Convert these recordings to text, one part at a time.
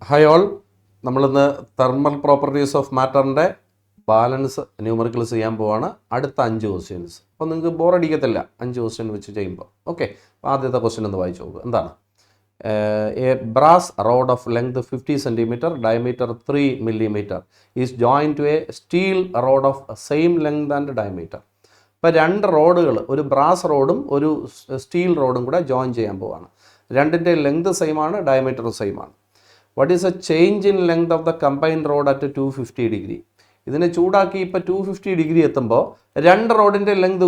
Hi all, നമ്മളിന്ന് thermal properties of മാറ്ററിൻ്റെ balance numericals ചെയ്യാൻ പോവാണ്. അടുത്ത 5 ക്വസ്റ്റ്യൻസ്. അപ്പോൾ നിങ്ങൾക്ക് ബോറടിക്കത്തില്ല 5 ക്വസ്റ്റ്യൻ വെച്ച് ചെയ്യുമ്പോൾ. ഓക്കെ, ആദ്യത്തെ ക്വസ്റ്റ്യൻ ഒന്ന് വായിച്ചു നോക്കുക. എന്താണ്? A brass rod of length 50 centimetre, diameter 3 millimeter is join to a steel rod of same length and diameter. ഇപ്പോൾ 2 റോഡുകൾ, ഒരു ബ്രാസ് റോഡും ഒരു സ്റ്റീൽ റോഡും കൂടെ ജോയിൻ ചെയ്യാൻ പോവാണ്. രണ്ടിൻ്റെ ലെങ്ത് സെയിം ആണ്, ഡയമീറ്റർ സെയിം ആണ്. What is A change in length of the combined road at 250 degree? ഇതിനെ ചൂടാക്കി ഇപ്പോൾ 250 ഡിഗ്രി എത്തുമ്പോൾ 2 റോഡിൻ്റെ ലെങ്ത്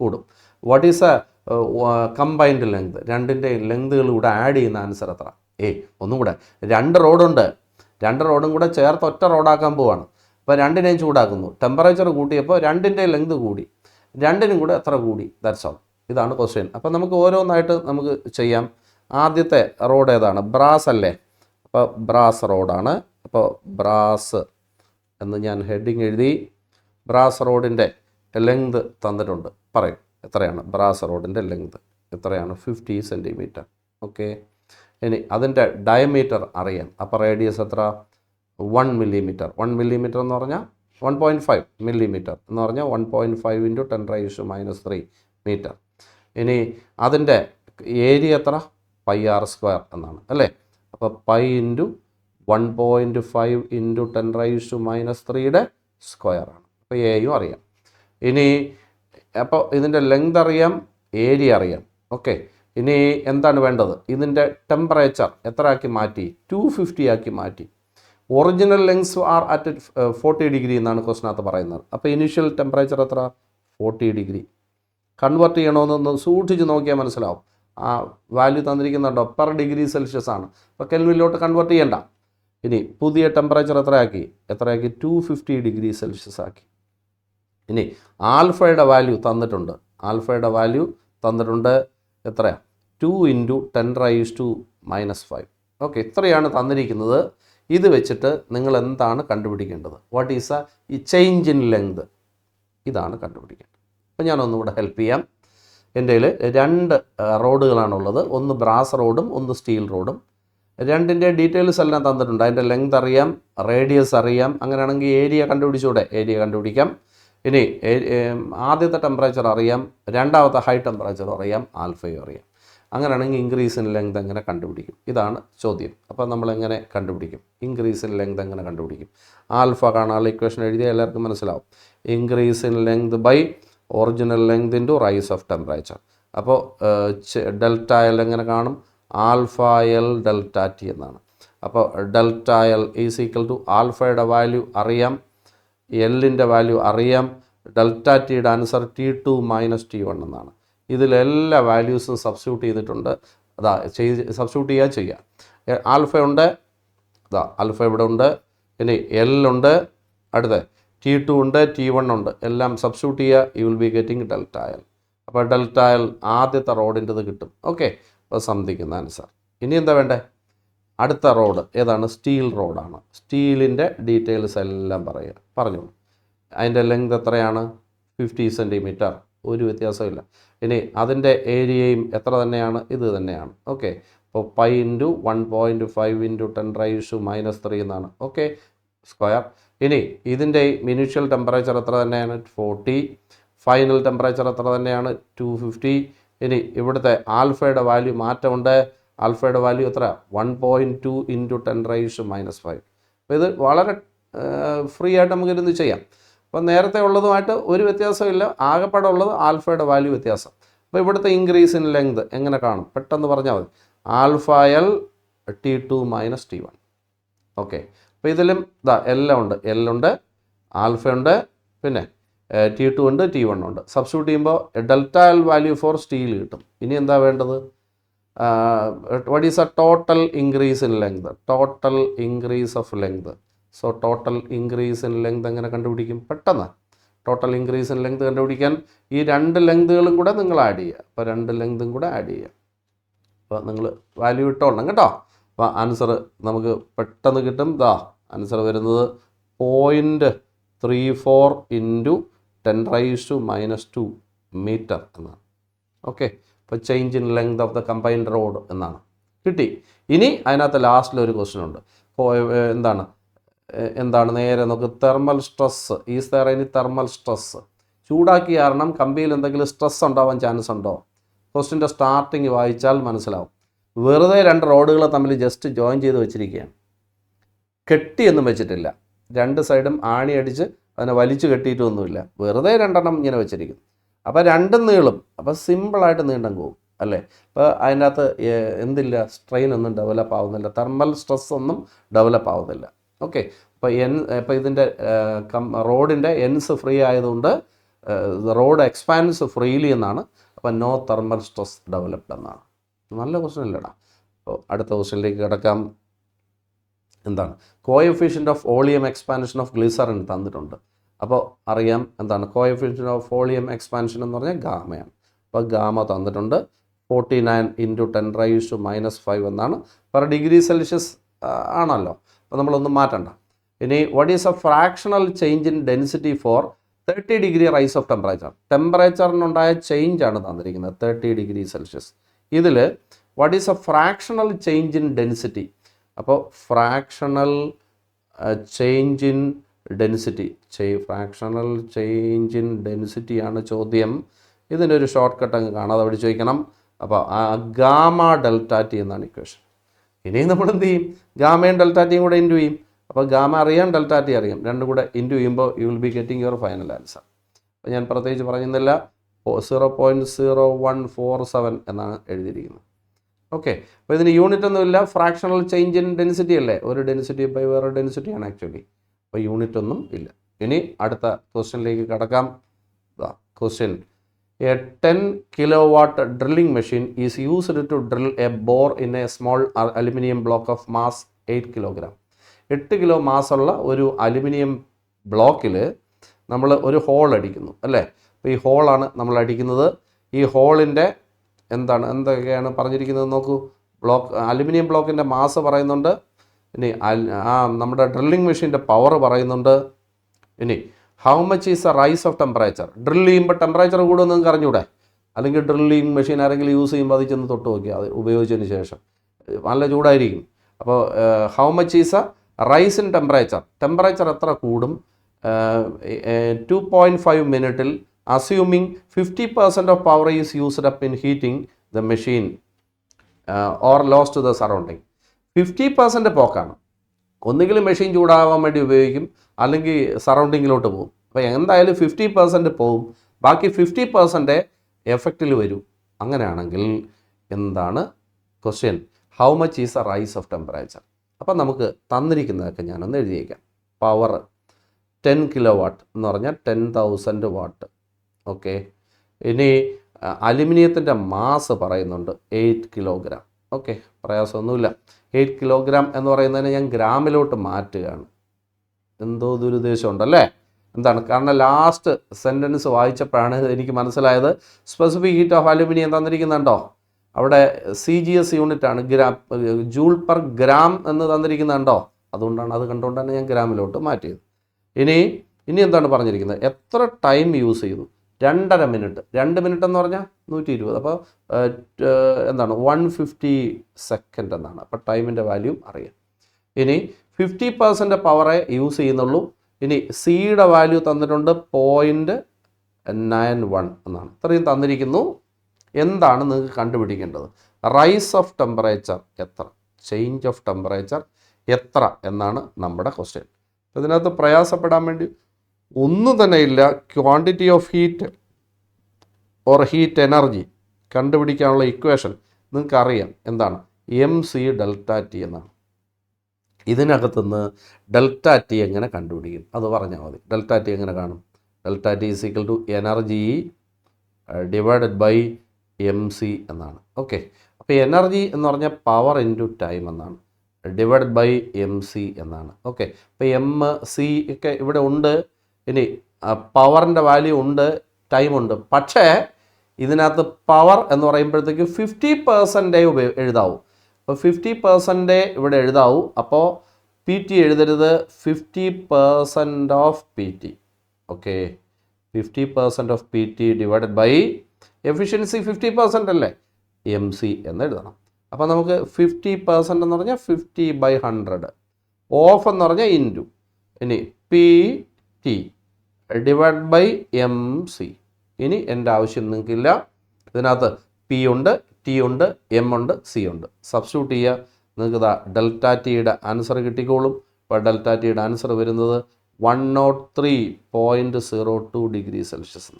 കൂടും. What is A combined length? രണ്ടിൻ്റെ ലെങ്തുകൾ കൂടെ ആഡ് ചെയ്യുന്ന ആൻസർ എത്ര? ഒന്നും കൂടെ, 2 റോഡുണ്ട്, 2 റോഡും കൂടെ ചേർത്ത് ഒറ്റ റോഡാക്കാൻ പോവാണ്. അപ്പോൾ രണ്ടിനെയും ചൂടാക്കുന്നു, ടെമ്പറേച്ചർ കൂട്ടിയപ്പോൾ 2ൻ്റെ ലെങ്ത് കൂടി, 2നും കൂടെ എത്ര കൂടി? That's all. ഇതാണ് ക്വസ്റ്റ്യൻ. അപ്പോൾ നമുക്ക് ഓരോന്നായിട്ട് നമുക്ക് ചെയ്യാം. ആദ്യത്തെ റോഡ് ഏതാണ്? ബ്രാസ് അല്ലേ? അപ്പോൾ ബ്രാസ് റോഡാണ്. അപ്പോൾ ബ്രാസ് എന്ന് ഞാൻ ഹെഡിങ് എഴുതി. ബ്രാസ് റോഡിൻ്റെ ലെങ്ത് തന്നിട്ടുണ്ട്, പറയും എത്രയാണ്? ബ്രാസ് റോഡിൻ്റെ ലെങ്ത് എത്രയാണ്? 50 സെൻറ്റിമീറ്റർ. ഓക്കെ, ഇനി അതിൻ്റെ ഡയമീറ്റർ അറിയാം. അപ്പോൾ റേഡിയസ് എത്ര? 1 millimeter. 1 millimeter എന്ന് പറഞ്ഞാൽ 1.5 millimeter എന്ന് പറഞ്ഞാൽ 1.5 × 10⁻³ മീറ്റർ. ഇനി അതിൻ്റെ ഏരിയ എത്ര? πr² എന്നാണ് അല്ലേ? അപ്പോൾ π × 1.5 × 10⁻³ സ്ക്വയറാണ്. അപ്പോൾ എയും അറിയാം. ഇനി അപ്പോൾ ഇതിൻ്റെ ലെങ്ത് അറിയാം, ഏരിയ അറിയാം. ഓക്കെ, ഇനി എന്താണ് വേണ്ടത്? ഇതിൻ്റെ ടെമ്പറേച്ചർ എത്ര ആക്കി മാറ്റി? 250 ആക്കി മാറ്റി. Original lengths are at 40 degree എന്നാണ് ക്വസ്റ്റിനകത്ത് പറയുന്നത്. അപ്പോൾ ഇനീഷ്യൽ ടെമ്പറേച്ചർ എത്ര? 40 ഡിഗ്രി. കൺവേർട്ട് ചെയ്യണമെന്നൊന്ന് സൂക്ഷിച്ച് നോക്കിയാൽ മനസ്സിലാവും. ആ വാല്യൂ തന്നിരിക്കുന്നുണ്ടോ? പെർ ഡിഗ്രി സെൽഷ്യസ് ആണ്. അപ്പോൾ കെൽവിനിലോട്ട് കൺവേർട്ട് ചെയ്യണ്ട. ഇനി പുതിയ ടെമ്പറേച്ചർ എത്രയാക്കി? 250 ഡിഗ്രി സെൽഷ്യസ് ആക്കി. ഇനി ആൽഫയുടെ വാല്യൂ തന്നിട്ടുണ്ട്. എത്രയാണ്? 2 × 10⁻⁻5. ഓക്കെ, ഇത്രയാണ് തന്നിരിക്കുന്നത്. ഇത് വെച്ചിട്ട് നിങ്ങൾ എന്താണ് കണ്ടുപിടിക്കേണ്ടത്? വാട്ട് ഈസ് ഈ ചേഞ്ച് ഇൻ ലെങ്ത്? ഇതാണ് കണ്ടുപിടിക്കേണ്ടത്. അപ്പോൾ ഞാനൊന്നുകൂടെ ഹെൽപ്പ് ചെയ്യാം. എൻ്റെ കയ്യിൽ 2 റോഡുകളാണുള്ളത്. ഒന്ന് ബ്രാസ് റോഡും ഒന്ന് സ്റ്റീൽ റോഡും. രണ്ടിൻ്റെ ഡീറ്റെയിൽസ് എല്ലാം തന്നിട്ടുണ്ട്. അതിൻ്റെ ലെങ്ത് അറിയാം, റേഡിയസ് അറിയാം. അങ്ങനെയാണെങ്കിൽ ഏരിയ കണ്ടുപിടിച്ചൂടെ? ഏരിയ കണ്ടുപിടിക്കാം. ഇനി ആദ്യത്തെ ടെമ്പറേച്ചർ അറിയാം, രണ്ടാമത്തെ ഹൈ ടെമ്പറേച്ചർ അറിയാം, ആൽഫയും അറിയാം. അങ്ങനെയാണെങ്കിൽ ഇൻക്രീസ് ഇൻ ലെങ്ത് എങ്ങനെ കണ്ടുപിടിക്കും? ഇതാണ് ചോദ്യം. അപ്പോൾ നമ്മളെങ്ങനെ കണ്ടുപിടിക്കും? ഇൻക്രീസ് ഇൻ ലെങ്ത് എങ്ങനെ കണ്ടുപിടിക്കും? ആൽഫ കാണാനുള്ള ഇക്വേഷൻ എഴുതിയാൽ എല്ലാവർക്കും മനസ്സിലാവും. Increase in length by original length into rise of temperature. അപ്പോൾ ഡെൽറ്റ എൽ എങ്ങനെ കാണും? ആൽഫ എൽ ഡെൽറ്റ ടി എന്നാണ്. അപ്പോൾ delta L is equal to ആൽഫയുടെ വാല്യൂ അറിയാം, എല്ലിൻ്റെ വാല്യൂ അറിയാം. ഡെൽറ്റ ടിയുടെ ആൻസർ T2 - T1 എന്നാണ്. ഇതിലെല്ലാ വാല്യൂസും സബ്സ്റ്റിറ്റ്യൂട്ട് ചെയ്തിട്ടുണ്ട്. സബ്സ്റ്റിറ്റ്യൂട്ട് ചെയ്യുക. ആൽഫ ഉണ്ട്, ആൽഫ ഇവിടെ ഉണ്ട്. ഇനി എല്ലുണ്ട്, അടുത്ത T2 ഉണ്ട്, T1 ഉണ്ട്. എല്ലാം സബ്സ്റ്റിറ്റ്യൂട്ട് ചെയ്യുക. You will be getting delta L. അപ്പോൾ ഡെൽറ്റ എൽ ആദ്യത്തെ റോഡിൻ്റെത് കിട്ടും. ഓക്കെ, അപ്പോൾ സമ്മതിക്കുന്ന ആൻസർ. ഇനി എന്താ വേണ്ടേ? അടുത്ത റോഡ് ഏതാണ്? സ്റ്റീൽ റോഡാണ്. സ്റ്റീലിൻ്റെ ഡീറ്റെയിൽസ് എല്ലാം പറഞ്ഞു. അതിൻ്റെ ലെങ്ത് എത്രയാണ്? 50 സെൻറ്റിമീറ്റർ. ഒരു വ്യത്യാസമില്ല. ഇനി അതിൻ്റെ ഏരിയയും എത്ര തന്നെയാണ്? ഇത് തന്നെയാണ്. ഓക്കെ, അപ്പോൾ π × 1.5 × 10⁻³ എന്നാണ്. Okay, square. ഇനി ഇതിൻ്റെ ഇനീഷ്യൽ ടെമ്പറേച്ചർ എത്ര തന്നെയാണ്? 40. ഫൈനൽ ടെമ്പറേച്ചർ എത്ര തന്നെയാണ്? 250. ഇനി ഇവിടുത്തെ ആൽഫയുടെ വാല്യൂ മാറ്റമുണ്ട്. ആൽഫയുടെ വാല്യൂ എത്ര? 1.2 × 10⁻⁵. അപ്പോൾ ഇത് വളരെ ഫ്രീ ആയിട്ട് നമുക്കിരുന്ന് ചെയ്യാം. അപ്പോൾ നേരത്തെ ഉള്ളതുമായിട്ട് ഒരു വ്യത്യാസമില്ല. ആകെപ്പാടെ ഉള്ളത് ആൽഫയുടെ വാല്യൂ വ്യത്യാസം. അപ്പോൾ ഇവിടുത്തെ ഇൻക്രീസ് ഇൻ ലെങ്ത് എങ്ങനെ കാണും? പെട്ടെന്ന് പറഞ്ഞാൽ മതി. Alpha L T2 - T1. Okay, അപ്പോൾ ഇതിലും എല്ലാം ഉണ്ട്. എല്ലുണ്ട്, ആൽഫയുണ്ട്, പിന്നെ T2 ഉണ്ട്, T1 ഉണ്ട്. സബ്സ്റ്റിറ്റ്യൂട്ട് ചെയ്യുമ്പോൾ delta L value for steel കിട്ടും. ഇനി എന്താ വേണ്ടത്? What is a total increase in length? Total increase of length. So total increase in length എങ്ങനെ കണ്ടുപിടിക്കും? പെട്ടെന്ന് ടോട്ടൽ ഇൻക്രീസ് ഇൻ ലെങ്ത് കണ്ടുപിടിക്കാൻ ഈ 2 ലെങ്തുകളും കൂടെ നിങ്ങൾ ആഡ് ചെയ്യുക. അപ്പോൾ 2 ലെങ്തും കൂടെ ആഡ് ചെയ്യുക. അപ്പോൾ നിങ്ങൾ വാല്യൂ ഇട്ടോളണം കേട്ടോ. അപ്പോൾ ആൻസർ നമുക്ക് പെട്ടെന്ന് കിട്ടും. ആൻസർ വരുന്നത് 0.34 × 10⁻² മീറ്റർ എന്നാണ്. ഓക്കെ, അപ്പോൾ change in length of the combined road എന്നാണ്. കിട്ടി. ഇനി അതിനകത്ത് ലാസ്റ്റിലൊരു ക്വസ്റ്റ്യൻ ഉണ്ട്. എന്താണ് നേരെ നമുക്ക് thermal stress. Is there any thermal stress? ചൂടാക്കി കാരണം കമ്പിയിൽ എന്തെങ്കിലും സ്ട്രെസ് ഉണ്ടാവാൻ ചാൻസ് ഉണ്ടോ? ക്വസ്റ്റ്യൻ്റെ സ്റ്റാർട്ടിങ് വായിച്ചാൽ മനസ്സിലാവും. വെറുതെ 2 റോഡുകളെ തമ്മിൽ ജസ്റ്റ് ജോയിൻ ചെയ്ത് വെച്ചിരിക്കുകയാണ്. കെട്ടിയൊന്നും വെച്ചിട്ടില്ല. 2 സൈഡും ആണി അടിച്ച് അതിനെ വലിച്ചു കെട്ടിയിട്ടൊന്നുമില്ല. വെറുതെ 2 ഇങ്ങനെ വെച്ചിരിക്കുന്നു. അപ്പോൾ 2 നീളും. അപ്പോൾ സിമ്പിളായിട്ട് നീണ്ടം പോകും അല്ലേ? അപ്പോൾ അതിൻ്റെ അകത്ത് എന്തില്ല, സ്ട്രെയിൻ ഒന്നും ഡെവലപ്പ് ആവുന്നില്ല, തെർമൽ സ്ട്രെസ് ഒന്നും ഡെവലപ്പ് ആവുന്നില്ല. ഓക്കെ. അപ്പോൾ ഇതിൻ്റെ റോഡിൻ്റെ എൻസ് ഫ്രീ ആയതുകൊണ്ട് റോഡ് എക്സ്പാൻസ് ഫ്രീലി എന്നാണ്. അപ്പോൾ നോ തെർമൽ സ്ട്രെസ് ഡെവലപ്ഡ് എന്നാണ്. നല്ല ക്വസ്റ്റ്യൻ അല്ലേടാ. അപ്പോൾ അടുത്ത ക്വസ്റ്റ്യനിലേക്ക് കിടക്കാം. എന്താണ് coefficient of volume expansion of glycerine തന്നിട്ടുണ്ട്. അപ്പോൾ അറിയാം എന്താണ് കോഎഫിഷ്യൻ്റ് ഓഫ് വോളിയം എക്സ്പാൻഷൻ എന്ന് പറഞ്ഞാൽ ഗാമയാണ്. അപ്പോൾ ഗാമ തന്നിട്ടുണ്ട് 49 × 10⁻⁻5 എന്നാണ്. പെർ ഡിഗ്രി സെൽഷ്യസ് ആണല്ലോ. അപ്പോൾ നമ്മളൊന്നും മാറ്റണ്ട. ഇനി what is a fractional change in density for 30 degree rise of temperature? ടെമ്പറേച്ചറിനുണ്ടായ ചേഞ്ചാണ് തന്നിരിക്കുന്നത് 30 ഡിഗ്രി സെൽഷ്യസ്. ഇതിൽ what is a fractional change in density? അപ്പോൾ fractional change in density, fractional change in ഡെൻസിറ്റിയാണ് ചോദ്യം. ഇതിനൊരു ഷോർട്ട് കട്ട് അങ്ങ് കാണാതെ പഠിച്ച് വയ്ക്കണം. അപ്പോൾ ഗാമ ഡെൽറ്റ ടി എന്നാണ് ഇക്വേഷൻ. ഇനി നമ്മൾ എന്ത് ചെയ്യും? ഗാമയും ഡെൽറ്റ ടിയും കൂടെ ഇൻറ്റു ചെയ്യും. അപ്പോൾ ഗാമ അറിയാം, ഡെൽറ്റ ടി അറിയാം, രണ്ടും കൂടെ ഇൻറ്റു ചെയ്യുമ്പോൾ you will be getting your final answer. അപ്പോൾ ഞാൻ പ്രത്യേകിച്ച് പറയുന്നില്ല, 0.0147 എന്നാണ് എഴുതിയിരിക്കുന്നത്. ഓക്കെ. അപ്പോൾ ഇതിന് യൂണിറ്റ് ഒന്നുമില്ല, ഫ്രാക്ഷണൽ ചേഞ്ച് ഇൻ ഡെൻസിറ്റി അല്ലേ, ഒരു ഡെൻസിറ്റി ബൈ വേറെ ഡെൻസിറ്റിയാണ് ആക്ച്വലി. അപ്പോൾ യൂണിറ്റ് ഒന്നും ഇല്ല. ഇനി അടുത്ത ക്വസ്റ്റ്യനിലേക്ക് കടക്കാം. Question: A 10 kilowatt drilling machine is used to drill a bore in a small aluminum block of mass 8 kilogram. 8 kilo മാസുള്ള ഒരു അലുമിനിയം ബ്ലോക്കിൽ നമ്മൾ ഒരു ഹോൾ അടിക്കുന്നു അല്ലേ? അപ്പോൾ ഈ ഹോളാണ് നമ്മൾ അടിക്കുന്നത്. ഈ ഹോളിൻ്റെ എന്തൊക്കെയാണ് പറഞ്ഞിരിക്കുന്നത് നോക്കൂ. അലുമിനിയം ബ്ലോക്കിൻ്റെ മാസ് പറയുന്നുണ്ട്. ഇനി നമ്മുടെ ഡ്രില്ലിംഗ് മെഷീൻ്റെ പവർ പറയുന്നുണ്ട്. ഇനി how much is a rice of temperature? Drill ചെയ്യുമ്പോൾ ടെമ്പറേച്ചർ കൂടുമെന്ന് നിങ്ങൾക്ക് അറിഞ്ഞൂടെ? അല്ലെങ്കിൽ ഡ്രില്ലിംഗ് മെഷീൻ ആരെങ്കിലും യൂസ് ചെയ്യുമ്പോൾ അത് ചെന്ന് തൊട്ട് നോക്കിയാൽ അത് ഉപയോഗിച്ചതിന് ശേഷം നല്ല ചൂടായിരിക്കും. അപ്പോൾ how much is a rise in temperature? Temperature എത്ര കൂടും 2.5 മിനിറ്റിൽ, assuming 50% of power is used up in heating the machine or loss to the surrounding. 50% പോക്കാണ്. ഒന്നുകിൽ മെഷീൻ ചൂടാവാൻ വേണ്ടി ഉപയോഗിക്കും, അല്ലെങ്കിൽ സറൗണ്ടിങ്ങിലോട്ട് പോകും. അപ്പോൾ എന്തായാലും 50% പോവും, ബാക്കി 50% എഫക്റ്റിൽ വരും. അങ്ങനെയാണെങ്കിൽ എന്താണ് question? How much is a rice of temperature? അപ്പം നമുക്ക് തന്നിരിക്കുന്നതൊക്കെ ഞാനൊന്ന് എഴുതിയേക്കാം. പവർ 10 കിലോവാട്ട് എന്ന് പറഞ്ഞാൽ 10,000 വാട്ട്. ഓക്കെ. ഇനി അലുമിനിയത്തിൻ്റെ മാസ് പറയുന്നുണ്ട് 8 കിലോഗ്രാം. ഓക്കെ, പ്രയാസമൊന്നുമില്ല. 8 കിലോഗ്രാം എന്ന് പറയുന്നതിനെ ഞാൻ ഗ്രാമിലോട്ട് മാറ്റുകയാണ്. എന്തോ ദുരുദ്ദേശം ഉണ്ടല്ലേ? എന്താണ് കാരണം ലാസ്റ്റ് സെൻറ്റൻസ് വായിച്ചപ്പോഴാണ് എനിക്ക് മനസ്സിലായത്. സ്പെസിഫിക് ഹീറ്റ് ഓഫ് അലുമിനിയം തന്നിരിക്കുന്നുണ്ടോ? അവിടെ CGS യൂണിറ്റാണ്, ജൂൾ പെർ ഗ്രാം എന്ന് തന്നിരിക്കുന്നുണ്ടോ? അതുകൊണ്ടാണ്, അത് കണ്ടുകൊണ്ടാണ് ഞാൻ ഗ്രാമിലോട്ട് മാറ്റിയത്. ഇനി എന്താണ് പറഞ്ഞിരിക്കുന്നത്? എത്ര ടൈം യൂസ് ചെയ്തു? 2.5 മിനിറ്റ്. 2 മിനിറ്റ് എന്ന് പറഞ്ഞാൽ 120. അപ്പോൾ എന്താണ് 150 സെക്കൻഡ് എന്നാണ്. അപ്പോൾ ടൈമിൻ്റെ വാല്യൂ അറിയാം. ഇനി 50% പവറേ യൂസ് ചെയ്യുന്നുള്ളൂ. ഇനി സിയുടെ വാല്യൂ തന്നിട്ടുണ്ട് 0.91 എന്നാണ്. ഇത്രയും തന്നിരിക്കുന്നു. എന്താണ് നിങ്ങൾക്ക് കണ്ടുപിടിക്കേണ്ടത്? റൈസ് ഓഫ് ടെമ്പറേച്ചർ എത്ര, ചേഞ്ച് ഓഫ് ടെമ്പറേച്ചർ എത്ര എന്നാണ് നമ്മുടെ ക്വസ്റ്റ്യൻ. ഇതിനകത്ത് പ്രയാസപ്പെടാൻ വേണ്ടി ഒന്നും തന്നെ ഇല്ല. Quantity of heat or heat energy കണ്ടുപിടിക്കാനുള്ള ഇക്വേഷൻ നിങ്ങൾക്കറിയാം. എന്താണ്? MC ഡെൽറ്റ ടി എന്നാണ്. ഇതിനകത്തുനിന്ന് ഡെൽറ്റ ടി എങ്ങനെ കണ്ടുപിടിക്കും അത് പറഞ്ഞാൽ മതി. ഡെൽറ്റ ടി എങ്ങനെ കാണും? Delta T is equal to energy divided by MC എന്നാണ്. ഓക്കെ. അപ്പോൾ എനർജി എന്ന് പറഞ്ഞാൽ പവർ ഇൻറ്റു ടൈം എന്നാണ്, ഡിവൈഡഡ് ബൈ MC എന്നാണ്. ഓക്കെ. അപ്പോൾ MC ഒക്കെ ഇവിടെ ഉണ്ട്. ഇനി പവറിൻ്റെ വാല്യൂ ഉണ്ട്, ടൈമുണ്ട്. പക്ഷേ ഇതിനകത്ത് പവർ എന്ന് പറയുമ്പോഴത്തേക്ക് 50% എഴുതാവൂ. അപ്പോൾ 50% ഇവിടെ എഴുതാവൂ. അപ്പോൾ PT എഴുതരുത്, 50% of PT. Okay, 50% of PT divided by efficiency 50% അല്ലേ, MC എന്ന് എഴുതണം. അപ്പോൾ നമുക്ക് 50% എന്ന് പറഞ്ഞാൽ 50/100. ഓഫ് എന്ന് പറഞ്ഞാൽ ഇൻറ്റു. ഇനി PT ഡിവൈഡ് ബൈ MC. ഇനി എൻ്റെ ആവശ്യം നിങ്ങൾക്കില്ല. ഇതിനകത്ത് P ഉണ്ട്, T ഉണ്ട്, M ഉണ്ട്, C ഉണ്ട്. സബ്സ്റ്റിറ്റ്യൂട്ട് ചെയ്യുക. നിങ്ങൾക്ക് ഇതാ ഡെൽറ്റ ടിയുടെ ആൻസർ കിട്ടിക്കോളും. ഇപ്പോൾ ഡെൽറ്റ ടിയുടെ ആൻസർ വരുന്നത് 103.02 ഡിഗ്രി സെൽഷ്യസ്.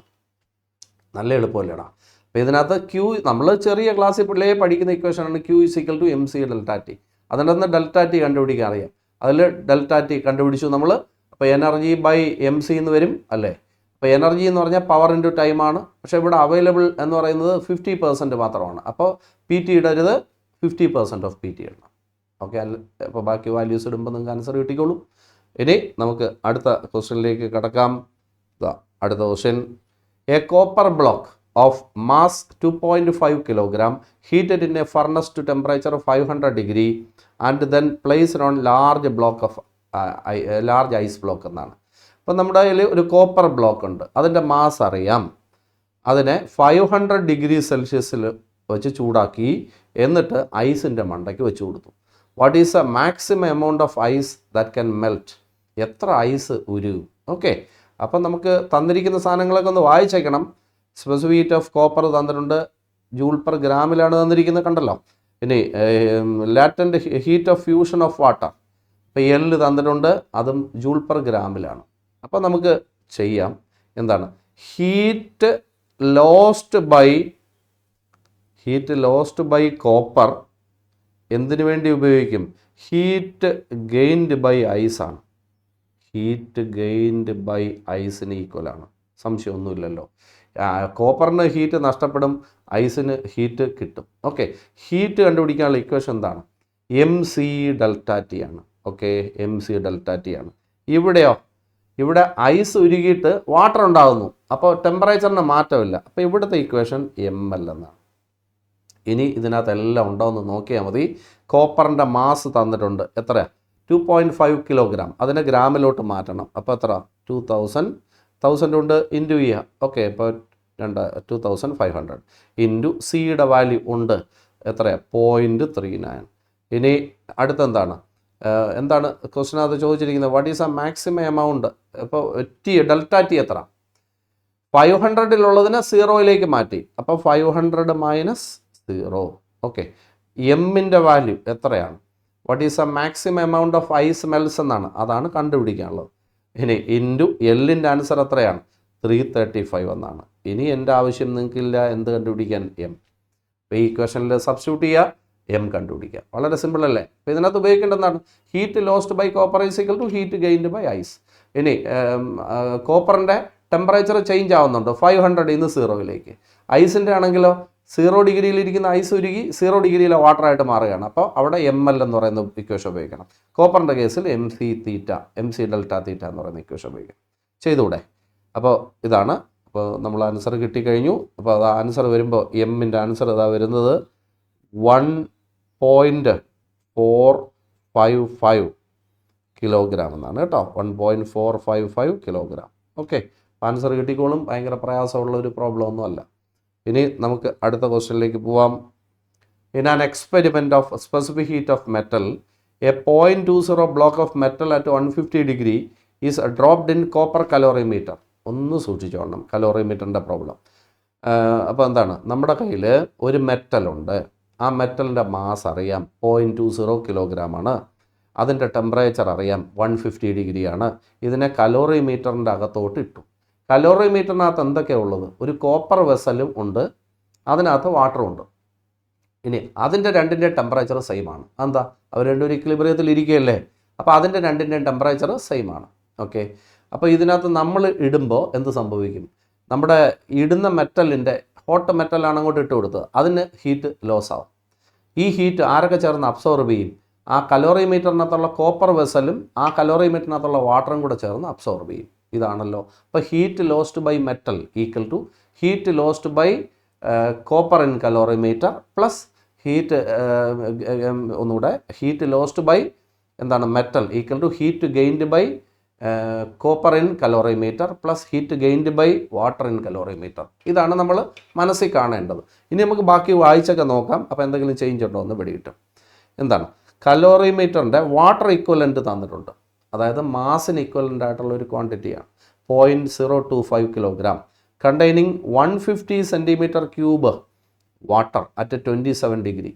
നല്ല എളുപ്പമല്ലേടാ. അപ്പോൾ ഇതിനകത്ത് നമ്മൾ ചെറിയ ക്ലാസ്സിൽ പിള്ളേരെ പഠിക്കുന്ന ഇക്വേഷനാണ് Q = MC ഡെൽറ്റ ടി. അതിൻ്റെ നിന്ന് ഡെൽറ്റ ടി കണ്ടുപിടിക്കാൻ അറിയാം. അതിൽ ഡെൽറ്റ ടി കണ്ടുപിടിച്ചു നമ്മൾ. അപ്പോൾ എനർജി ബൈ MC എന്ന് വരും അല്ലേ. അപ്പോൾ എനർജി എന്ന് പറഞ്ഞാൽ പവർ ഇൻറ്റു ടൈമാണ്. പക്ഷേ ഇവിടെ അവൈലബിൾ എന്ന് പറയുന്നത് 50% മാത്രമാണ്. അപ്പോൾ PT ഇടരുത്, 50% ഓഫ് PT ഇടണം. ഓക്കെ. അപ്പോൾ ബാക്കി വാല്യൂസ് ഇടുമ്പോൾ നിങ്ങൾക്ക് ആൻസർ കിട്ടിക്കോളും. ഇനി നമുക്ക് അടുത്ത ക്വസ്റ്റ്യനിലേക്ക് കടക്കാം. അടുത്ത question. A copper block of mass 2.5 kilogram heated in a furnace to temperature 500 degree and then placed on large ice block എന്നാണ്. അപ്പോൾ നമ്മുടെ കയ്യിൽ ഒരു കോപ്പർ ബ്ലോക്ക് ഉണ്ട്. അതിൻ്റെ മാസ് അറിയാം. അതിനെ 500 ഡിഗ്രി സെൽഷ്യസിൽ വെച്ച് ചൂടാക്കി എന്നിട്ട് ഐസിൻ്റെ മണ്ടയ്ക്ക് വെച്ച് കൊടുത്തു. What is a maximum amount of ice that can melt? എത്ര ഐസ് ഉരുകും? ഓക്കെ. അപ്പം നമുക്ക് തന്നിരിക്കുന്ന സാധനങ്ങളൊക്കെ ഒന്ന് വായിച്ചേക്കണം. സ്പെസിഫിക് ഹീറ്റ് ഓഫ് കോപ്പർ തന്നിട്ടുണ്ട്, ജൂൾ പെർ ഗ്രാമിലാണ് തന്നിരിക്കുന്നത്, കണ്ടല്ലോ. ഇനി latent heat of fusion of water, ഇപ്പോൾ L തന്നിട്ടുണ്ട്, അതും ജൂൾ പെർ ഗ്രാമിലാണ്. അപ്പോൾ നമുക്ക് ചെയ്യാം. എന്താണ് ഹീറ്റ് ലോസ്റ്റ് ബൈ കോപ്പർ എന്തിനു വേണ്ടി ഉപയോഗിക്കും? ഹീറ്റ് ഗെയിൻഡ് ബൈ ഐസാണ്. ഹീറ്റ് ഗെയിൻഡ് ബൈ ഐസിന് ഈക്വലാണ്. സംശയമൊന്നുമില്ലല്ലോ. കോപ്പറിന് ഹീറ്റ് നഷ്ടപ്പെടും, ഐസിന് ഹീറ്റ് കിട്ടും. ഓക്കെ. ഹീറ്റ് കണ്ടുപിടിക്കാനുള്ള ഇക്വേഷൻ എന്താണ്? MC ഡെൽറ്റ ടി ആണ്. ഓക്കെ. MC ഡെൽറ്റ ടി ആണ്. ഇവിടെ ഐസ് ഉരുകിയിട്ട് വാട്ടർ ഉണ്ടാകുന്നു. അപ്പോൾ ടെമ്പറേച്ചറിന് മാറ്റമില്ല. അപ്പോൾ ഇവിടുത്തെ ഇക്വേഷൻ ML എന്നാണ്. ഇനി ഇതിനകത്ത് എല്ലാം ഉണ്ടോയെന്ന് നോക്കിയാൽ മതി. കോപ്പറിൻ്റെ മാസ് തന്നിട്ടുണ്ട്. എത്ര? 2.5 കിലോഗ്രാം. അതിനെ ഗ്രാമിലോട്ട് മാറ്റണം. അപ്പോൾ എത്ര? 1000 കൊണ്ട് ഇൻറ്റു ചെയ്യുക. ഓക്കെ. ഇപ്പോൾ 2500 ഇൻറ്റു സിയുടെ വാല്യൂ ഉണ്ട്. എത്ര? 0.39. ഇനി അടുത്തെന്താണ്? എന്താണ് ക്വസ്റ്റിനകത്ത് ചോദിച്ചിരിക്കുന്നത്? What is a maximum amount? ഇപ്പോൾ ഡെൽറ്റ ടി എത്ര? 500-ലുള്ളതിനെ 0-ലേക്ക് മാറ്റി. അപ്പോൾ 500 മൈനസ് 0. ഓക്കെ. എമ്മിൻ്റെ വാല്യൂ എത്രയാണ്? What is a maximum amount of ice melts എന്നാണ്. അതാണ് കണ്ടുപിടിക്കാനുള്ളത്. ഇനി ഇൻറ്റു എല്ലിൻ്റെ ആൻസർ എത്രയാണ്? 335 എന്നാണ്. ഇനി എൻ്റെ ആവശ്യം നിങ്ങൾക്കില്ല. എന്ത് കണ്ടുപിടിക്കാൻ? M. അപ്പോൾ ഈ ക്വസ്റ്റനിൽ സബ്സ്റ്റിറ്റ്യൂട്ട് ചെയ്യുക, M കണ്ടുപിടിക്കുക. വളരെ സിമ്പിൾ അല്ലേ? അപ്പോൾ ഇതിനകത്ത് ഉപയോഗിക്കേണ്ടതാണ് heat lost by copper is equal to heat gained by ice. ഇനി കോപ്പറിൻ്റെ ടെമ്പറേച്ചർ ചേഞ്ച് ആവുന്നുണ്ട് 500 നിന്ന് 0-ലേക്ക്. ഐസിൻ്റെ ആണെങ്കിലോ 0 ഡിഗ്രിയിലിരിക്കുന്ന ഐസ് ഉരുകി 0 ഡിഗ്രിയിലെ വാട്ടറായിട്ട് മാറുകയാണ്. അപ്പോൾ അവിടെ ML എന്ന് പറയുന്ന ഇക്വേഷൻ ഉപയോഗിക്കണം. കോപ്പറിൻ്റെ കേസിൽ MC ഡെൽറ്റ തീറ്റ എന്ന് പറയുന്ന ഇക്വേഷൻ ഉപയോഗിക്കണം. ചെയ്തുകൂടെ? അപ്പോൾ ഇതാണ്. അപ്പോൾ നമ്മൾ ആൻസർ കിട്ടിക്കഴിഞ്ഞു. അപ്പോൾ അത് ആൻസർ വരുമ്പോൾ എമ്മിൻ്റെ ആൻസർ ഇതാ വരുന്നത് 1.455 കിലോഗ്രാം എന്നാണ് കേട്ടോ. 1.455 കിലോഗ്രാം. ഓക്കെ. ആൻസർ കിട്ടിക്കോളും. ഭയങ്കര പ്രയാസമുള്ള ഒരു പ്രോബ്ലം ഒന്നുമല്ല. ഇനി നമുക്ക് അടുത്ത ക്വസ്റ്റ്യനിലേക്ക് പോവാം. In an experiment of specific heat of metal, A 0.20 block of metal at 150 degree is dropped in copper calorimeter. ഒന്ന് സൂക്ഷിച്ചോളണം കലോറിമീറ്ററിൻ്റെ പ്രോബ്ലം. അപ്പോൾ എന്താണ്? നമ്മുടെ കയ്യിൽ ഒരു മെറ്റലുണ്ട്. ആ മെറ്റലിൻ്റെ മാസ് അറിയാം, 0.20 കിലോഗ്രാമാണ്. അതിൻ്റെ ടെമ്പറേച്ചർ അറിയാം, 150 ഡിഗ്രിയാണ്. ഇതിനെ കലോറിമീറ്ററിൻ്റെ അകത്തോട്ട് ഇട്ടു. കലോറിമീറ്ററിനകത്ത് എന്തൊക്കെയാണ് ഉള്ളത്? ഒരു കോപ്പർ വെസലും ഉണ്ട്, അതിനകത്ത് വാട്ടറും ഉണ്ട്. ഇനി അതിൻ്റെ രണ്ടിൻ്റെ ടെമ്പറേച്ചർ സെയിം ആണ്. എന്താ? അവർ രണ്ടൊരു ഇക്വിലിബ്രിയത്തിൽ ഇരിക്കുകയല്ലേ. അപ്പോൾ അതിൻ്റെ രണ്ടിൻ്റെയും ടെമ്പറേച്ചർ സെയിം ആണ്. ഓക്കെ. അപ്പോൾ ഇതിനകത്ത് നമ്മൾ ഇടുമ്പോൾ എന്ത് സംഭവിക്കും? നമ്മുടെ ഇടുന്ന മെറ്റലിൻ്റെ ഹോട്ട് മെറ്റലാണ് അങ്ങോട്ട് ഇട്ട് കൊടുത്തത്, അതിന് ഹീറ്റ് ലോസ് ആവും. ഈ ഹീറ്റ് ആരൊക്കെ ചേർന്ന് അബ്സോർബ് ചെയ്യും? ആ കലോറിമീറ്ററിനകത്തുള്ള കോപ്പർ വെസലും ആ കലോറിമീറ്ററിനകത്തുള്ള വാട്ടറും കൂടെ ചേർന്ന് അബ്സോർബ് ചെയ്യും. ഇതാണല്ലോ. അപ്പോൾ heat lost by metal equal to heat lost by copper in calorimeter plus heat ഒന്നുകൂടെ ഹീറ്റ് ലോസ്റ്റ് ബൈ എന്താണ് metal equal to heat gained by copper in calorimeter plus heat gained by water in calorimeter. ഇതാണ് നമ്മൾ മനസ്സിൽ കാണേണ്ടത്. ഇനി നമുക്ക് ബാക്കി വായിച്ചൊക്കെ നോക്കാം. അപ്പോൾ എന്തെങ്കിലും ചേഞ്ച് ഉണ്ടോ എന്ന് പിടികിട്ടും. എന്താണ് കലോറിമീറ്ററിൻ്റെ വാട്ടർ ഇക്വലൻറ്റ് തന്നിട്ടുണ്ട്. അതായത് മാസിന് ഇക്വലൻ്റ് ആയിട്ടുള്ള ഒരു ക്വാണ്ടിറ്റിയാണ് 0.025 kilogram containing 150 centimetre cube water at 27 degree.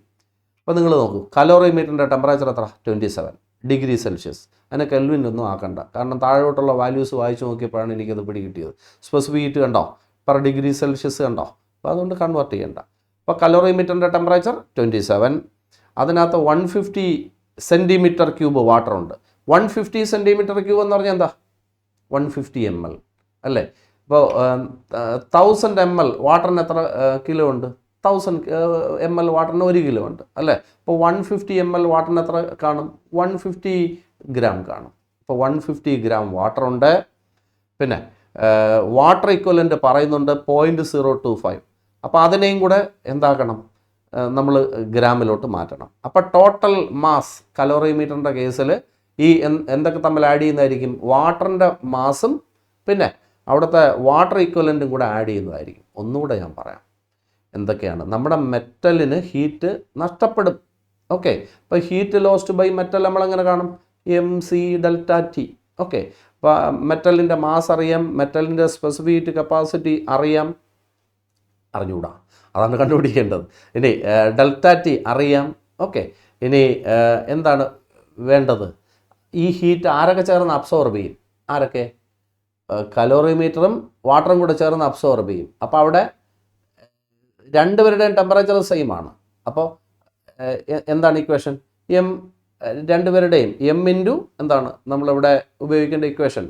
അപ്പോൾ നിങ്ങൾ നോക്കൂ, കലോറിമീറ്ററിൻ്റെ ടെമ്പറേച്ചർ എത്ര? 27 ഡിഗ്രി സെൽഷ്യസ്. അതിനെ കെൽവിനൊന്നും ആക്കണ്ട, കാരണം താഴോട്ടുള്ള വാല്യൂസ് വായിച്ച് നോക്കിയപ്പോഴാണ് എനിക്കത് പിടികിട്ടിയത്. സ്പെസിഫിക് ഹീറ്റ് കണ്ടോ, പെർ ഡിഗ്രി സെൽഷ്യസ് കണ്ടോ, അപ്പോൾ അതുകൊണ്ട് കൺവേർട്ട് ചെയ്യണ്ട. അപ്പോൾ കലോറിമീറ്ററിൻ്റെ ടെമ്പറേച്ചർ 27, അതിനകത്ത് 150 സെൻറ്റിമീറ്റർ ക്യൂബ് വാട്ടർ ഉണ്ട്. 150 സെൻറ്റിമീറ്റർ ക്യൂബ് എന്ന് പറഞ്ഞാൽ എന്താ? 150 ml അല്ലേ? അപ്പോൾ 1000 ml വാട്ടറിന് എത്ര കിലോ ഉണ്ട്? 1000 ml വാട്ടറിന് 1 കിലോ ഉണ്ട് അല്ലേ? അപ്പോൾ 150 ml വാട്ടറിന് എത്ര കാണും? 150 ഗ്രാം കാണും. അപ്പോൾ 150 ഗ്രാം വാട്ടർ ഉണ്ട്. പിന്നെ വാട്ടർ ഇക്വലൻ്റ് പറയുന്നുണ്ട് 0.025. അപ്പോൾ അതിനെയും കൂടെ എന്താക്കണം? നമ്മൾ ഗ്രാമിലോട്ട് മാറ്റണം. അപ്പോൾ ടോട്ടൽ മാസ് കലോറിമീറ്ററിൻ്റെ കേസിൽ ഈ എന്തൊക്കെ തമ്മിൽ ആഡ് ചെയ്യുന്നതായിരിക്കും? വാട്ടറിൻ്റെ മാസും പിന്നെ അവിടുത്തെ വാട്ടർ ഇക്വലൻറ്റും കൂടെ ആഡ് ചെയ്യുന്നതായിരിക്കും. ഒന്നുകൂടെ ഞാൻ പറയാം എന്തൊക്കെയാണ്. നമ്മുടെ മെറ്റലിന് ഹീറ്റ് നഷ്ടപ്പെടും. ഓക്കെ, ഇപ്പോൾ ഹീറ്റ് ലോസ്റ്റ് ബൈ മെറ്റൽ നമ്മളെങ്ങനെ കാണും? mc∆T. ഓക്കെ, അപ്പോൾ മെറ്റലിൻ്റെ മാസ് അറിയാം, മെറ്റലിൻ്റെ സ്പെസിഫിക് ഹീറ്റ് കപ്പാസിറ്റി അറിഞ്ഞുകൂടാ, അതാണ് കണ്ടുപിടിക്കേണ്ടത്. ഇനി ∆T അറിയാം. ഓക്കെ, ഇനി എന്താണ് വേണ്ടത്? ഈ ഹീറ്റ് ആരൊക്കെ ചേർന്ന് അബ്സോർബ് ചെയ്യും? ആരൊക്കെ? കലോറിമീറ്ററും വാട്ടറും കൂടെ ചേർന്ന് അബ്സോർബ് ചെയ്യും. അപ്പോൾ അവിടെ രണ്ടുപേരുടെയും ടെമ്പറേച്ചർ സെയിം ആണ്. അപ്പോൾ എന്താണ് ഇക്വേഷൻ? രണ്ടുപേരുടെയും എം ഇൻറ്റു എന്താണ് നമ്മളിവിടെ ഉപയോഗിക്കേണ്ട ഇക്വേഷൻ?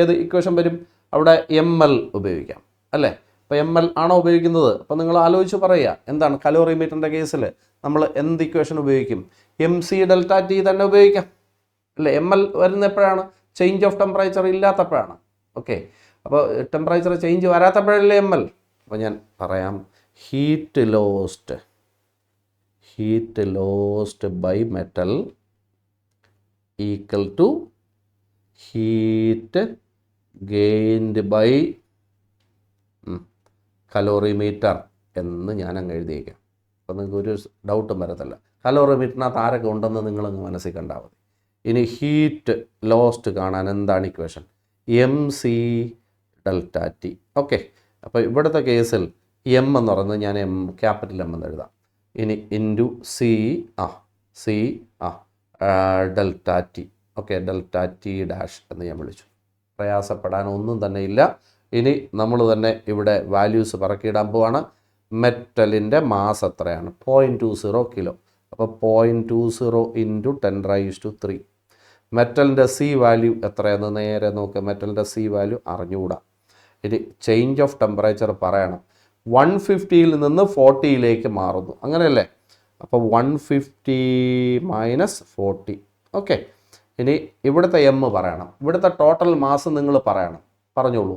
ഏത് ഇക്വേഷൻ വരും? അവിടെ ml ഉപയോഗിക്കാം അല്ലേ? അപ്പോൾ ml ആണോ ഉപയോഗിക്കുന്നത്? അപ്പോൾ നിങ്ങൾ ആലോചിച്ച് പറയുക എന്താണ് കലോറിമീറ്ററിൻ്റെ കേസിൽ നമ്മൾ എന്ത് ഇക്വേഷൻ ഉപയോഗിക്കും? mc∆T തന്നെ ഉപയോഗിക്കാം അല്ലേ? ml വരുന്ന എപ്പോഴാണ്? ചേഞ്ച് ഓഫ് ടെമ്പറേച്ചർ ഇല്ലാത്തപ്പോഴാണ്. ഓക്കെ, അപ്പോൾ ടെമ്പറേച്ചർ ചേഞ്ച് വരാത്തപ്പോഴല്ലേ ml. അപ്പോൾ ഞാൻ പറയാം, heat lost by metal equal to heat gained by calorimeter എന്ന് ഞാൻ അങ്ങ് എഴുതിയേക്കാം. അപ്പോൾ നിങ്ങൾക്ക് ഒരു ഡൗട്ടും വരത്തില്ല. കലോറിമീറ്ററിനകത്ത് ആരൊക്കെ ഉണ്ടെന്ന് നിങ്ങളങ്ങ് മനസ്സിൽ കണ്ടാൽ മതി. ഇനി ഹീറ്റ് ലോസ്റ്റ് കാണാൻ എന്താണ് ഇക്വേഷൻ? mc∆T. ഓക്കെ, അപ്പോൾ ഇവിടുത്തെ കേസിൽ എം എന്ന് പറയുന്നത് ഞാൻ ക്യാപിറ്റൽ എം എന്ന് എഴുതാം. ഇനി into ∆T. Okay, ∆T dash എന്ന് ഞാൻ വിളിച്ചു. പ്രയാസപ്പെടാൻ ഒന്നും തന്നെ ഇല്ല. ഇനി നമ്മൾ തന്നെ ഇവിടെ വാല്യൂസ് പറക്കിയിടാൻ പോവാണ്. മെറ്റലിൻ്റെ മാസ് എത്രയാണ്? 0.20 കിലോ. അപ്പോൾ 0.20 ഇൻറ്റു 10⁻3. മെറ്റലിൻ്റെ സി വാല്യൂ എത്രയെന്ന് നേരെ നോക്കുക. മെറ്റലിൻ്റെ സി വാല്യൂ അറിഞ്ഞുകൂടാ. ഇനി ചേഞ്ച് ഓഫ് ടെമ്പറേച്ചർ പറയണം. 150യിൽ നിന്ന് 40യിലേക്ക് മാറുന്നു, അങ്ങനെയല്ലേ? അപ്പോൾ 150 മൈനസ് 40. ഓക്കെ, ഇനി ഇവിടുത്തെ എം പറയണം. ഇവിടുത്തെ ടോട്ടൽ മാസ് നിങ്ങൾ പറയണം. പറഞ്ഞോളൂ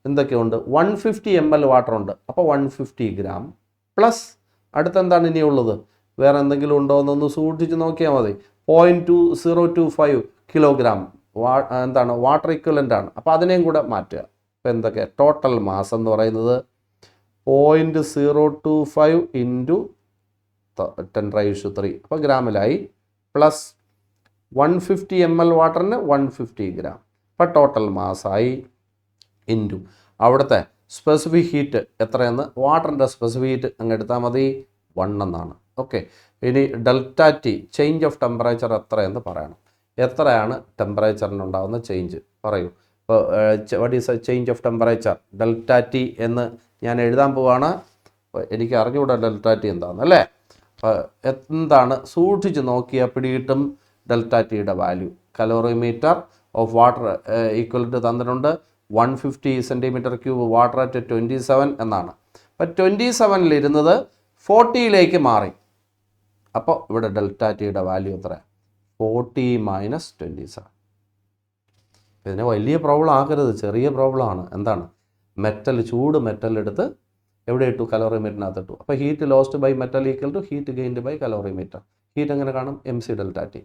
എന്തൊക്കെയുണ്ട്? 150 ml വാട്ടർ ഉണ്ട്. അപ്പോൾ 150 ഗ്രാം പ്ലസ് അടുത്തെന്താണ് ഇനിയുള്ളത്? വേറെ എന്തെങ്കിലും ഉണ്ടോ എന്നൊന്ന് സൂക്ഷിച്ച് നോക്കിയാൽ മതി. 0.025 കിലോഗ്രാം എന്താണ് വാട്ടർ ഇക്വലൻ്റ് ആണ്. അപ്പോൾ അതിനെയും കൂടെ മാറ്റുക. അപ്പോൾ എന്തൊക്കെ? ടോട്ടൽ മാസ് എന്ന് പറയുന്നത് 0.025 ഇൻറ്റു 10⁻3. അപ്പോൾ ഗ്രാമിലായി. പ്ലസ് 150 ml വാട്ടറിന് 150 ഗ്രാം. അപ്പോൾ ടോട്ടൽ മാസായി. ഇൻറ്റു അവിടുത്തെ സ്പെസിഫിക് ഹീറ്റ് എത്രയെന്ന്, വാട്ടറിൻ്റെ സ്പെസിഫിക് ഹീറ്റ് അങ്ങ് എടുത്താൽ മതി, 1 എന്നാണ്. ഓക്കെ, ഇനി ∆T ചേഞ്ച് ഓഫ് ടെമ്പറേച്ചർ എത്രയെന്ന് പറയണം. എത്രയാണ് ടെമ്പറേച്ചറിനുണ്ടാകുന്ന ചേഞ്ച് പറയൂ. ഇപ്പോൾ what is A change of temperature? ∆T എന്ന് ഞാൻ എഴുതാൻ പോവാണ്. എനിക്ക് അറിഞ്ഞുകൂടാ ∆T എന്താണെന്ന് അല്ലേ? എന്താണ് സൂക്ഷിച്ച് നോക്കിയാൽ പിടികിട്ടും ∆Tയുടെ value. Calorimeter of water equal തന്നിട്ടുണ്ട് 150 സെൻറ്റിമീറ്റർ ക്യൂബ് വാട്ടർ അറ്റ് 27 എന്നാണ്. അപ്പോൾ 27-ലിരുന്നത് 40യിലേക്ക് മാറി. അപ്പോൾ ഇവിടെ ∆Tയുടെ വാല്യൂ എത്ര? 40 മൈനസ് 27. ഇതിനെ വലിയ പ്രോബ്ലം ആക്കരുത്, ചെറിയ പ്രോബ്ലമാണ്. എന്താണ്? ചൂട് മെറ്റൽ എടുത്ത് എവിടെ ഇട്ടു? കലോറിമീറ്ററിനകത്ത് ഇട്ടു. അപ്പോൾ heat lost by metal equal to heat gained by calorimeter. Heat എങ്ങനെ കാണും? mc∆T.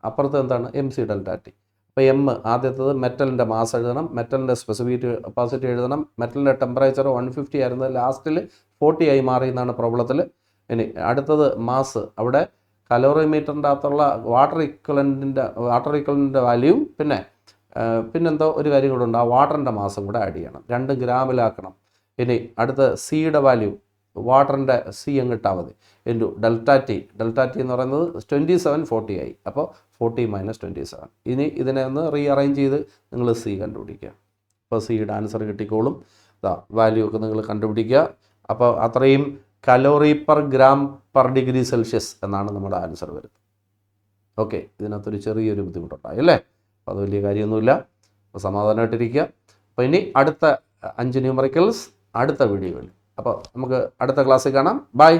അപ്പുറത്ത് എന്താണ്? mc∆T. അപ്പോൾ എം ആദ്യത്തത് മെറ്റലിൻ്റെ മാസ് എഴുതണം, മെറ്റലിൻ്റെ സ്പെസിഫിക് കപ്പാസിറ്റി എഴുതണം, മെറ്റലിൻ്റെ ടെമ്പറേച്ചർ 150 ആയിരുന്നത് ലാസ്റ്റിൽ 40 ആയി മാറി എന്നാണ് പ്രോബ്ലത്തിൽ. ഇനി അടുത്തത് മാസ്, അവിടെ കലോറിമീറ്ററിൻ്റെ അകത്തുള്ള വാട്ടർ ഇക്വലൻറ്റിൻ്റെ വാല്യൂവും പിന്നെന്തോ ഒരു കാര്യം കൂടെ ഉണ്ട്, ആ വാട്ടറിൻ്റെ മാസും കൂടെ ആഡ് ചെയ്യണം, 2 ഗ്രാമിലാക്കണം. ഇനി അടുത്ത സിയുടെ വാല്യൂ, വാട്ടറിൻ്റെ സി അങ്ങ് ഇട്ടാൽ മതി, ഡെൽറ്റ ടി എന്ന് പറയുന്നത് 2740 ആയി, അപ്പോൾ 40 - 27. ഇനി ഇതിനെ ഒന്ന് റീഅറേഞ്ച് ചെയ്ത് നിങ്ങൾ സി കണ്ടുപിടിക്കുക. അപ്പോൾ സിയുടെ ആൻസർ കിട്ടിക്കോളും. വാല്യൂ ഒക്കെ നിങ്ങൾ കണ്ടുപിടിക്കുക. അപ്പോൾ അത്രയും calorie per gram per degree Celsius എന്നാണ് നമ്മുടെ ആൻസർ വരുന്നത്. ഓക്കെ, ഇതിനകത്തൊരു ചെറിയൊരു ബുദ്ധിമുട്ടുണ്ടായി അല്ലേ? അപ്പോൾ അത് വലിയ കാര്യമൊന്നുമില്ല. അപ്പോൾ സമാധാനമായിട്ടിരിക്കുക. അപ്പോൾ ഇനി അടുത്ത 5 ന്യൂമറിക്കൽസ് അടുത്ത വീഡിയോയിൽ. അപ്പോൾ നമുക്ക് അടുത്ത ക്ലാസ്സിൽ കാണാം. ബൈ.